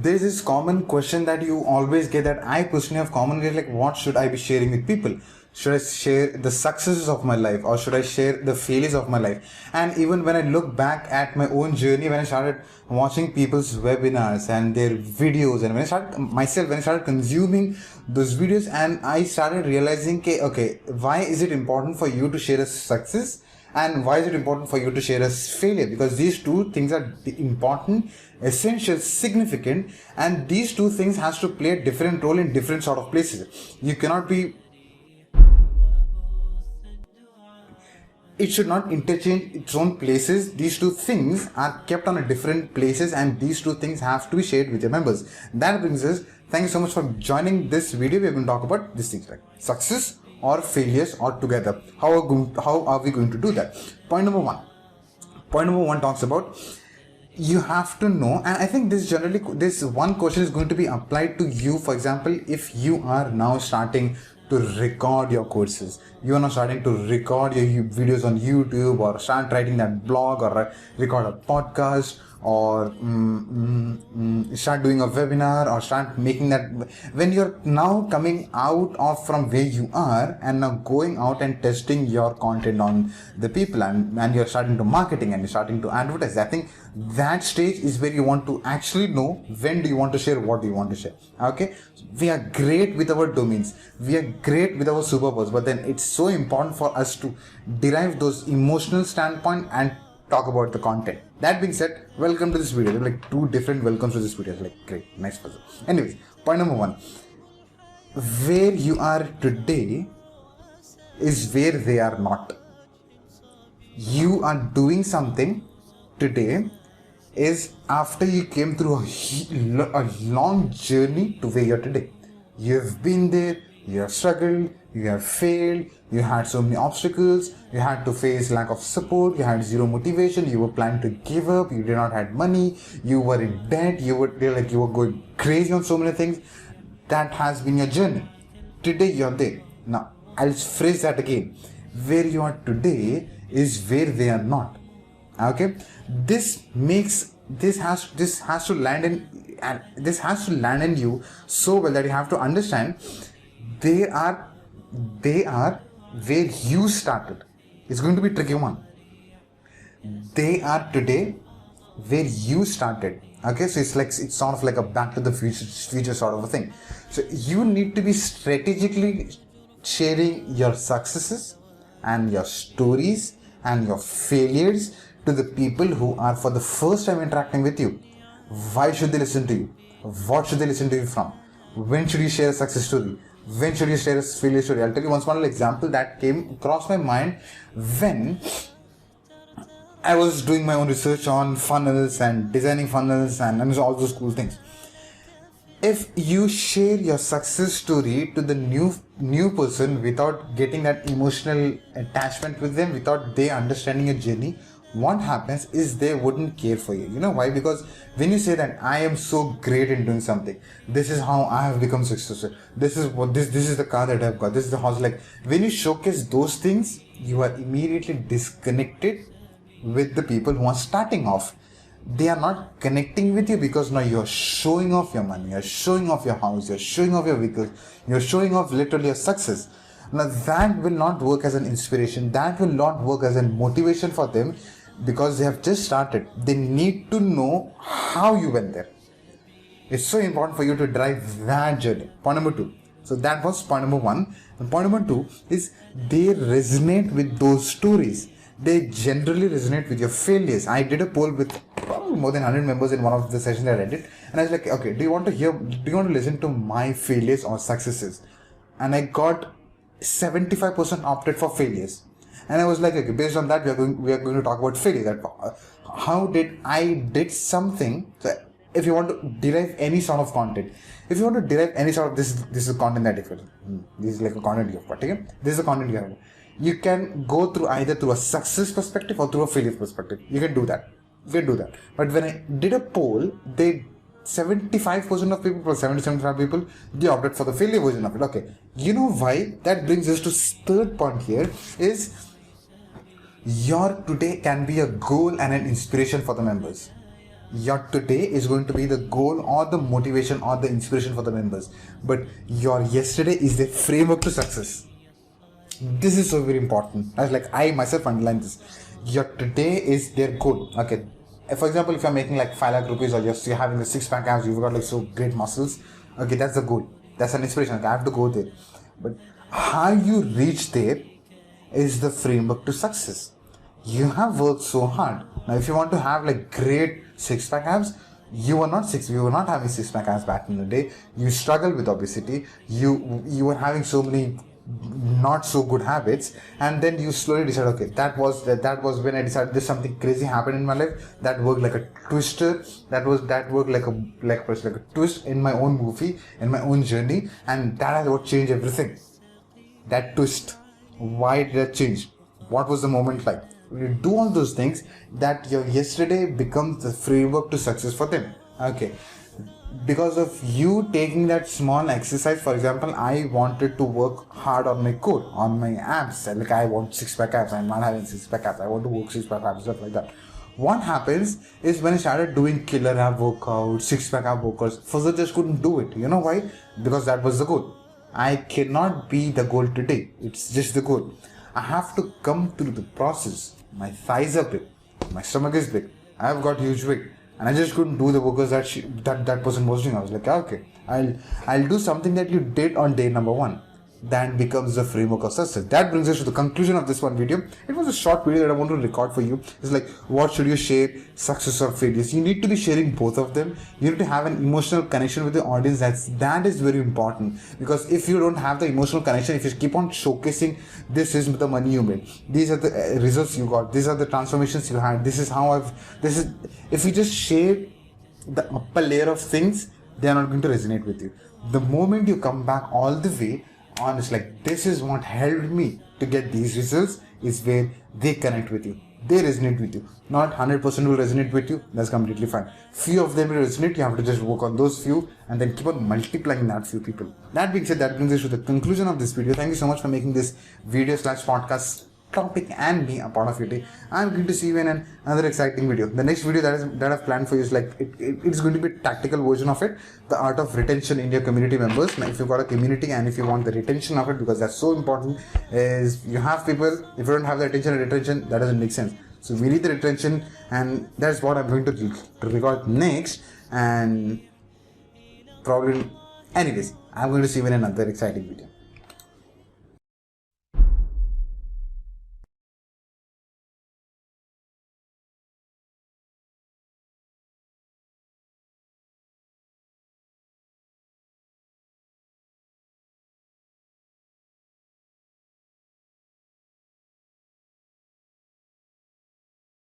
There's this common question that you always get, that I personally have common get, like, what should I be sharing with people? Should I share the successes of my life, or should I share the failures of my life? And even when I look back at my own journey, when I started watching people's webinars and their videos, and when I started consuming those videos, and I started realizing, okay, why is it important for you to share a success, and why is it important for you to share a failure? Because these two things are important, essential, significant, and these two things has to play a different role in different sort of places. It should not interchange its own places. These two things are kept on a different places, and these two things have to be shared with your members. That brings us, thank you so much for joining this video. We're going to talk about these things, like success or failures or together. How are we going to do that? Point number one talks about, you have to know, and I think this one question is going to be applied to you. For example, if you are now starting to record your courses, you are now starting to record your videos on YouTube, or start writing that blog, or record a podcast, or start doing a webinar, or start making that, when you're now coming out of from where you are and now going out and testing your content on the people, and you're starting to marketing and you're starting to advertise. I think that stage is where you want to actually know when do you want to share, what do you want to share. Okay, we are great with our domains, we are great with our superpowers, but then it's so important for us to derive those emotional standpoint and talk about the content. That being said, welcome to this video. There are like two different welcomes to this video. Like, great, nice puzzle. Anyways, point number one, where you are today is where they are not. You are doing something today is after you came through a long journey to where you're today. You've been there, you have struggled, you have failed, you had so many obstacles, you had to face lack of support, you had zero motivation, you were planning to give up, you did not have money, you were in debt, you were going crazy on so many things. That has been your journey. Today you're there. Now, I'll phrase that again. Where you are today is where they are not. Okay? This has to land in you so well that you have to understand they are where you started. It's going to be a tricky one. They are today where you started. Okay, so it's sort of like a back to the future sort of a thing. So you need to be strategically sharing your successes and your stories and your failures to the people who are for the first time interacting with you. Why should they listen to you? What should they listen to you from? When should you share a success story? When should you share a failure story? I'll tell you one small example that came across my mind when I was doing my own research on funnels and designing funnels and all those cool things. If you share your success story to the new person without getting that emotional attachment with them, without they understanding your journey, what happens is they wouldn't care for you. You know why? Because when you say that I am so great in doing something, this is how I have become successful, this is the car that I've got, this is the house, like when you showcase those things, you are immediately disconnected with the people who are starting off. They are not connecting with you because now you're showing off your money, you're showing off your house, you're showing off your vehicles, you're showing off literally your success. Now that will not work as an inspiration, that will not work as a motivation for them, because they have just started. They need to know how you went there. It's so important for you to drive that journey. Point number two. So that was point number one. And point number two is they resonate with those stories. They generally resonate with your failures. I did a poll with probably more than 100 members in one of the sessions that I did, and I was like, okay, do you want to listen to my failures or successes? And I got 75% opted for failures. And I was like, okay, based on that, we are going to talk about failure. That how did I did something? So if you want to derive any sort of content, if you want to derive any sort of this is content that different. This is like a content you have got. Okay? This is the content you have. You can go through either through a success perspective or through a failure perspective. You can do that. But when I did a poll, 75% of people, 70-75 people, they opted for the failure version of it. Okay, you know why? That brings us to third point here is your today can be a goal and an inspiration for the members. Your today is going to be the goal or the motivation or the inspiration for the members, but your yesterday is the framework to success. This is so very important. As like I myself underline this. Your today is their goal. Okay. For example, if you're making like 5 lakh rupees or you're having a 6-pack abs, you've got like so great muscles. Okay, that's the goal. That's an inspiration. Like, I have to go there. But how you reach there is the framework to success. You have worked so hard. Now, if you want to have like great 6-pack abs, you were not having 6-pack abs back in the day. You struggled with obesity. You were having so many not so good habits, and then you slowly decide, okay, that was when I decided this something crazy happened in my life that worked like a twister, that worked like a twist in my own movie, in my own journey, and that has what changed everything. That twist, why did that change? What was the moment like? When you do all those things, that your yesterday becomes the framework to success for them. Okay, because of you taking that small exercise. For example, I wanted to work hard on my core, on my abs. Like, I want 6-pack abs. I'm not having 6-pack abs. I want to work 6-pack abs, stuff like that. What happens is when I started doing killer ab workouts, 6-pack ab workouts, first I just couldn't do it. You know why? Because that was the goal. I cannot be the goal today. It's just the goal. I have to come through the process. My thighs are big. My stomach is big. I've got huge weight. And I just couldn't do the workouts that person was doing. I was like, okay, I'll do something that you did on day number 1. That becomes the framework of success. That brings us to the conclusion of this one video. It was a short video that I want to record for you. It's like, what should you share, success or failures? You need to be sharing both of them. You need to have an emotional connection with the audience. That is very important, because if you don't have the emotional connection, if you keep on showcasing, this is the money you made, these are the results you got, these are the transformations you had, if you just share the upper layer of things, they are not going to resonate with you. The moment you come back all the way on, it's like, this is what helped me to get these results, is where they connect with you, they resonate with you. Not 100% will resonate with you, that's completely fine. Few of them will resonate, you have to just work on those few and then keep on multiplying that few people. That being said, that brings us to the conclusion of this video. Thank you so much for making this video / podcast topic and me a part of your day. I'm going to see you in another exciting video. The next video that I've planned for you is like, it's going to be a tactical version of it, the art of retention in your community members. Now, if you've got a community and if you want the retention of it, because that's so important, is you have people, if you don't have the retention, that doesn't make sense. So we need the retention, and that's what I'm going to record next. And probably, anyways, I'm going to see you in another exciting video.